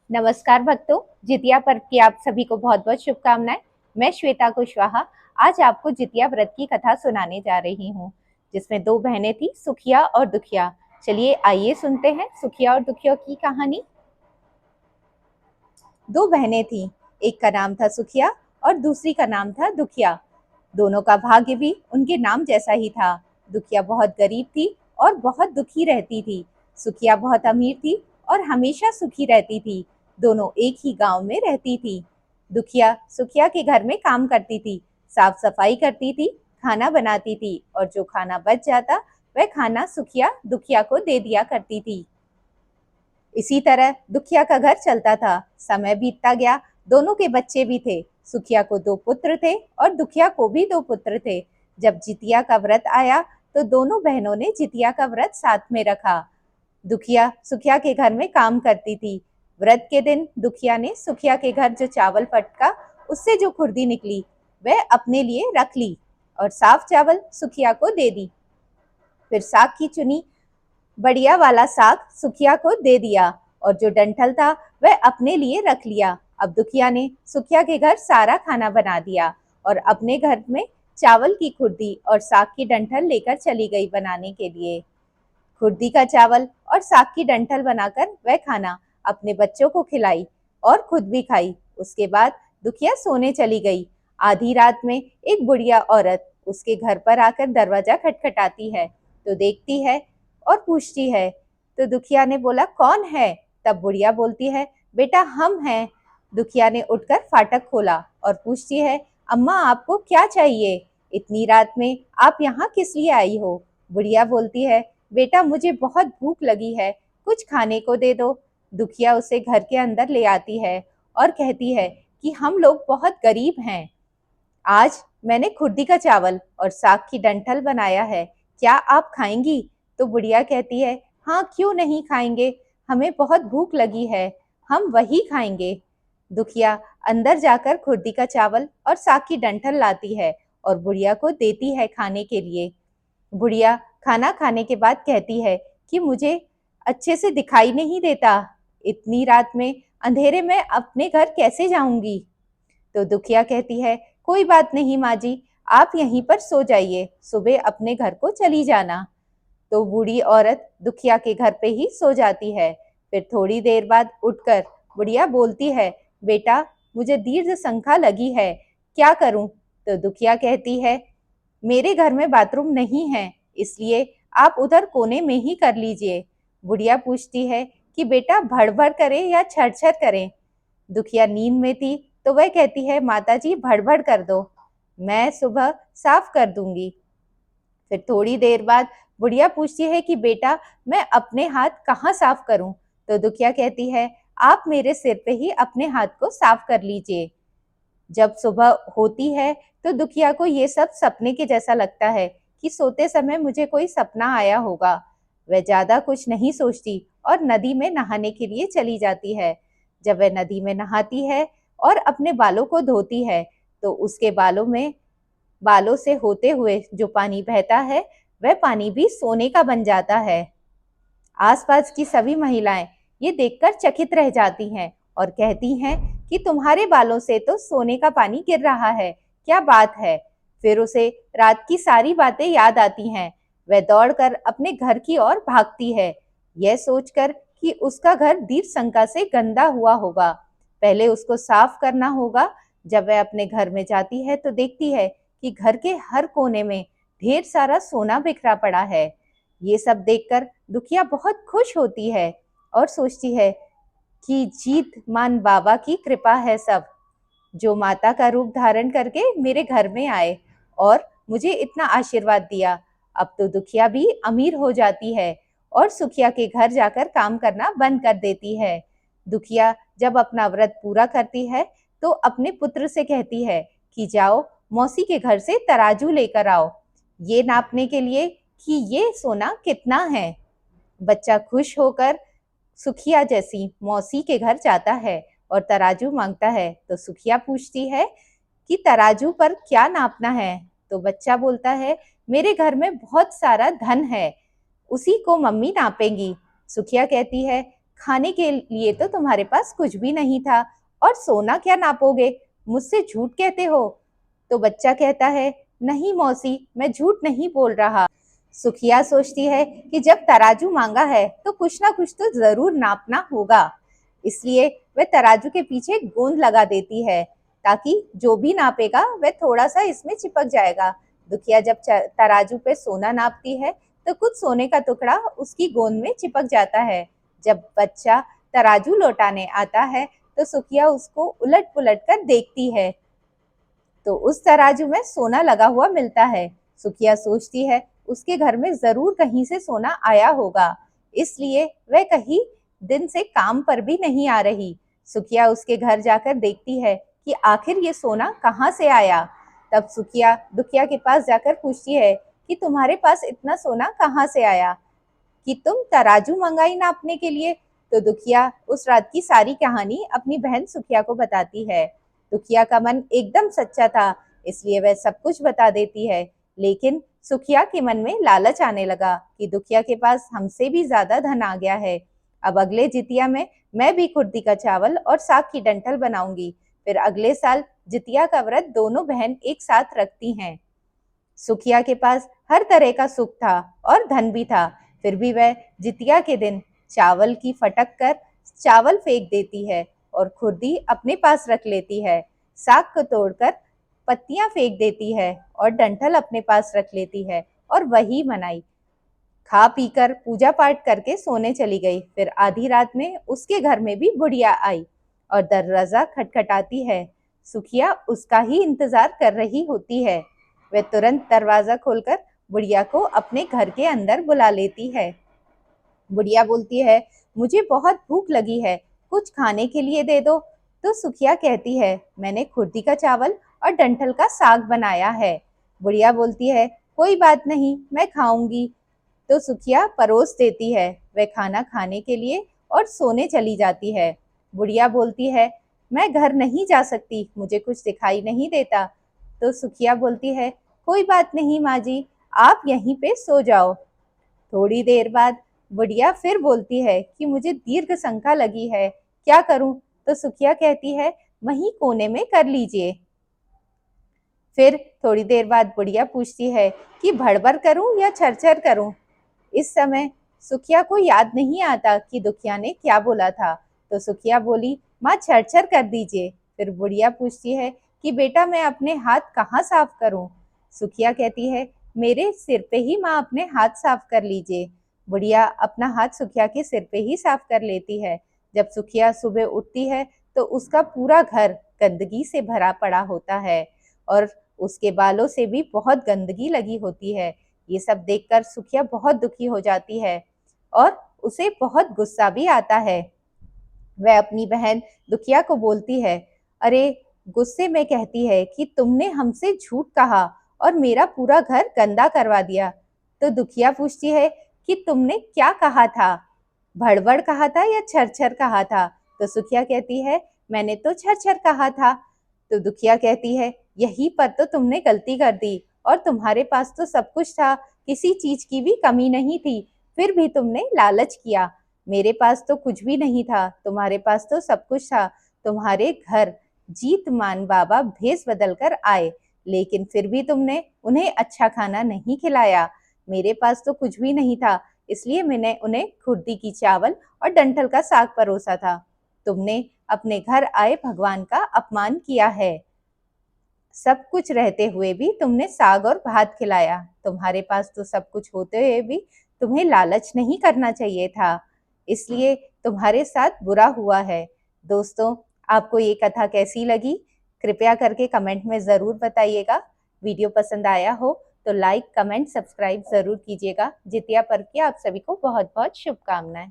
नमस्कार भक्तों, जितिया पर्व की आप सभी को बहुत बहुत शुभकामनाएं। मैं श्वेता कुशवाहा आज आपको जितिया व्रत की कथा सुनाने जा रही हूँ, जिसमें दो बहनें थी, सुखिया और दुखिया। चलिए आइए सुनते हैं सुखिया और दुखिया की कहानी। दो बहनें थीं, एक का नाम था सुखिया और दूसरी का नाम था दुखिया। दोनों का भाग्य भी उनके नाम जैसा ही था। दुखिया बहुत गरीब थी और बहुत दुखी रहती थी। सुखिया बहुत अमीर थी और हमेशा सुखी रहती थी। दोनों एक ही गांव में रहती थी। दुखिया सुखिया के घर में काम करती थी, साफ सफाई करती थी, खाना बनाती थी और जो खाना बच जाता वह खाना सुखिया दुखिया को दे दिया करती थी। इसी तरह दुखिया का घर चलता था। समय बीतता गया, दोनों के बच्चे भी थे। सुखिया को दो पुत्र थे और दुखिया को भी दो पुत्र थे। जब जितिया का व्रत आया तो दोनों बहनों ने जितिया का व्रत साथ में रखा। दुखिया सुखिया के घर में काम करती थी। व्रत के दिन दुखिया ने सुखिया के घर जो चावल फटका, उससे जो खुर्दी निकली वह अपने लिए रख ली और साफ चावल सुखिया को दे दी। फिर साग की चुनी बढ़िया वाला साग सुखिया को दे दिया और जो डंठल था वह अपने लिए रख लिया। अब दुखिया ने सुखिया के घर सारा खाना बना दिया और अपने घर में चावल की खुर्दी और साग की डंठल लेकर चली गई बनाने के लिए। खुर्दी का चावल और साग की डंठल बनाकर वह खाना अपने बच्चों को खिलाई और खुद भी खाई। उसके बाद दुखिया सोने चली गई। आधी रात में एक बुढ़िया औरत उसके घर पर आकर दरवाजा खटखटाती है तो देखती है और पूछती है। तो दुखिया ने बोला, कौन है? तब बुढ़िया बोलती है, बेटा हम हैं। दुखिया ने उठकर फाटक खोला और पूछती है, अम्मा आपको क्या चाहिए? इतनी रात में आप यहाँ किस लिए आई हो? बुढ़िया बोलती है, बेटा मुझे बहुत भूख लगी है, कुछ खाने को दे दो। दुखिया उसे घर के अंदर ले आती है और कहती है कि हम लोग बहुत गरीब हैं। आज मैंने खुर्दी का चावल और साग की डंठल बनाया है, क्या आप खाएंगी? तो बुढ़िया कहती है, हाँ क्यों नहीं खाएंगे, हमें बहुत भूख लगी है, हम वही खाएंगे। दुखिया अंदर जाकर खुर्दी का चावल और साग की डंठल लाती है और बुढ़िया को देती है खाने के लिए। बुढ़िया खाना खाने के बाद कहती है कि मुझे अच्छे से दिखाई नहीं देता, इतनी रात में अंधेरे में अपने घर कैसे जाऊंगी? तो दुखिया कहती है, कोई बात नहीं माँ जी, आप यहीं पर सो जाइए, सुबह अपने घर को चली जाना। तो बूढ़ी औरत दुखिया के घर पे ही सो जाती है। फिर थोड़ी देर बाद उठकर बुढ़िया बोलती है, बेटा मुझे दीर्घ संख्या लगी है, क्या करूं? तो दुखिया कहती है, मेरे घर में बाथरूम नहीं है, इसलिए आप उधर कोने में ही कर लीजिए। बुढ़िया पूछती है कि बेटा भड़बड़ करे या छरछर करे? दुखिया नींद में थी तो वह कहती है, माता जी भड़बड़ कर दो, मैं सुबह साफ कर दूंगी। फिर थोड़ी देर बाद बुढ़िया पूछती है कि बेटा मैं अपने हाथ कहाँ साफ करूं? तो दुखिया कहती है, आप मेरे सिर पे ही अपने हाथ को साफ कर लीजिए। जब सुबह होती है तो दुखिया को ये सब सपने के जैसा लगता है कि सोते समय मुझे कोई सपना आया होगा। वह ज्यादा कुछ नहीं सोचती और नदी में नहाने के लिए चली जाती है। जब वह नदी में नहाती है और अपने बालों को धोती है तो उसके बालों से होते हुए जो पानी बहता है वह पानी भी सोने का बन जाता है। आसपास की सभी महिलाएं ये देखकर चकित रह जाती हैं और कहती हैं कि तुम्हारे बालों से तो सोने का पानी गिर रहा है, क्या बात है? फिर उसे रात की सारी बातें याद आती हैं। वह दौड़कर अपने घर की ओर भागती है, यह सोचकर कि उसका घर दीप शंका से गंदा हुआ होगा, पहले उसको साफ करना होगा। जब वह अपने घर में जाती है तो देखती है कि घर के हर कोने में ढेर सारा सोना बिखरा पड़ा है। ये सब देखकर दुखिया बहुत खुश होती है और सोचती है कि जीत मान बाबा की कृपा है सब, जो माता का रूप धारण करके मेरे घर में आए और मुझे इतना आशीर्वाद दिया। अब तो दुखिया भी अमीर हो जाती है और सुखिया के घर जाकर काम करना बंद कर देती है। दुखिया जब अपना व्रत पूरा करती है तो अपने पुत्र से कहती है कि जाओ मौसी के घर से तराजू लेकर आओ, ये नापने के लिए कि ये सोना कितना है। बच्चा खुश होकर सुखिया जैसी मौसी के घर जाता है और तराजू मांगता है। तो सुखिया पूछती है कि तराजू पर क्या नापना है? तो बच्चा बोलता है, मेरे घर में बहुत सारा धन है, उसी को मम्मी नापेंगी। सुखिया कहती है, खाने के लिए तो तुम्हारे पास कुछ भी नहीं था, और सोना क्या नापोगे? मुझसे झूठ कहते हो। तो बच्चा कहता है, नहीं मौसी, मैं झूठ नहीं बोल रहा। सुखिया सोचती है कि जब तराजू मांगा है तो कुछ ना कुछ तो जरूर नापना होगा, इसलिए वह तराजू के पीछे गोंद लगा देती है, ताकि जो भी नापेगा वह थोड़ा सा इसमें चिपक जाएगा। दुखिया जब तराजू पे सोना नापती है तो कुछ सोने का टुकड़ा उसकी गोंद में चिपक जाता है। जब बच्चा तराजू लौटाने आता है तो सुखिया उसको उलट पुलट कर देखती है, तो उस तराजू में सोना लगा हुआ मिलता है। सुखिया सोचती है उसके घर में जरूर कहीं से सोना आया होगा, इसलिए वह कहीं दिन से काम पर भी नहीं आ रही। सुखिया उसके घर जाकर देखती है कि आखिर ये सोना कहाँ से आया। तब सुखिया दुखिया के पास जाकर पूछती है कि तुम्हारे पास इतना सोना कहाँ से आया, कि तुम तराजू मंगाई नापने के लिए। तो दुखिया उस रात की सारी कहानी अपनी बहन सुखिया को बताती है। दुखिया का मन एकदम सच्चा था, इसलिए वह सब कुछ बता देती है। लेकिन सुखिया के मन में लालच आने लगा कि दुखिया के पास हमसे भी ज्यादा धन आ गया है। अब अगले जितिया में मैं भी कुर्दी का चावल और साग की डंठल बनाऊंगी। फिर अगले साल जितिया का व्रत दोनों बहन एक साथ रखती हैं। सुखिया के पास हर तरह का सुख था और धन भी था, फिर भी वह जितिया के दिन चावल की फटक कर चावल फेंक देती है और खुर्दी अपने पास रख लेती है। साग को तोड़कर पत्तियां फेंक देती है और डंठल अपने पास रख लेती है, और वही मनाई खा पीकर पूजा पाठ करके सोने चली गई। फिर आधी रात में उसके घर में भी बुढ़िया आई और दरवाजा खटखटाती है। सुखिया उसका ही इंतजार कर रही होती है। वह तुरंत दरवाजा खोलकर बुढ़िया को अपने घर के अंदर बुला लेती है। बुढ़िया बोलती है, मुझे बहुत भूख लगी है, कुछ खाने के लिए दे दो। तो सुखिया कहती है, मैंने खुर्दी का चावल और डंठल का साग बनाया है। बुढ़िया बोलती है, कोई बात नहीं, मैं खाऊंगी। तो सुखिया परोस देती है। वह खाना खाने के लिए और सोने चली जाती है। बुढ़िया बोलती है, मैं घर नहीं जा सकती, मुझे कुछ दिखाई नहीं देता। तो सुखिया बोलती है, कोई बात नहीं माँ जी, आप यहीं पे सो जाओ। थोड़ी देर बाद बुढ़िया फिर बोलती है कि मुझे दीर्घ शंका लगी है, क्या करूं? तो सुखिया कहती है, वहीं कोने में कर लीजिए। फिर थोड़ी देर बाद बुढ़िया पूछती है कि भड़बड़ करूं या छरछर करूं। इस समय सुखिया को याद नहीं आता कि दुखिया ने क्या बोला था, तो सुखिया बोली, माँ छरछर कर दीजिए। फिर बुढ़िया पूछती है कि बेटा मैं अपने हाथ कहाँ साफ करूं? सुखिया कहती है, मेरे सिर पे ही माँ अपने हाथ साफ कर लीजिए। बुढ़िया अपना हाथ सुखिया के सिर पे ही साफ कर लेती है। जब सुखिया सुबह उठती है तो उसका पूरा घर गंदगी से भरा पड़ा होता है, और उसके बालों से भी बहुत गंदगी लगी होती है। ये सब देखकर सुखिया बहुत दुखी हो जाती है और उसे बहुत गुस्सा भी आता है। वह अपनी बहन दुखिया को बोलती है, अरे, गुस्से में कहती है कि तुमने हमसे झूठ कहा और मेरा पूरा घर गंदा करवा दिया। तो दुखिया पूछती है कि तुमने क्या कहा था, भड़बड़ कहा था या छरछर कहा था? तो सुखिया कहती है, मैंने तो छरछर कहा था। तो दुखिया कहती है, यही पर तो तुमने गलती कर दी, और तुम्हारे पास तो सब कुछ था, किसी चीज की भी कमी नहीं थी, फिर भी तुमने लालच किया। मेरे पास तो कुछ भी नहीं था, तुम्हारे पास तो सब कुछ था। तुम्हारे घर जीत मान बाबा भेस बदल कर आए, लेकिन फिर भी तुमने उन्हें अच्छा खाना नहीं खिलाया। मेरे पास तो कुछ भी नहीं था, इसलिए मैंने उन्हें खुर्दी की चावल और डंठल का साग परोसा था। तुमने अपने घर आए भगवान का अपमान किया है। सब कुछ रहते हुए भी तुमने साग और भात खिलाया। तुम्हारे पास तो सब कुछ होते हुए भी तुम्हें लालच नहीं करना चाहिए था, इसलिए तुम्हारे साथ बुरा हुआ है। दोस्तों, आपको ये कथा कैसी लगी? कृपया करके कमेंट में ज़रूर बताइएगा। वीडियो पसंद आया हो तो लाइक, कमेंट, सब्सक्राइब ज़रूर कीजिएगा। जितिया पर्व की आप सभी को बहुत बहुत शुभकामनाएं।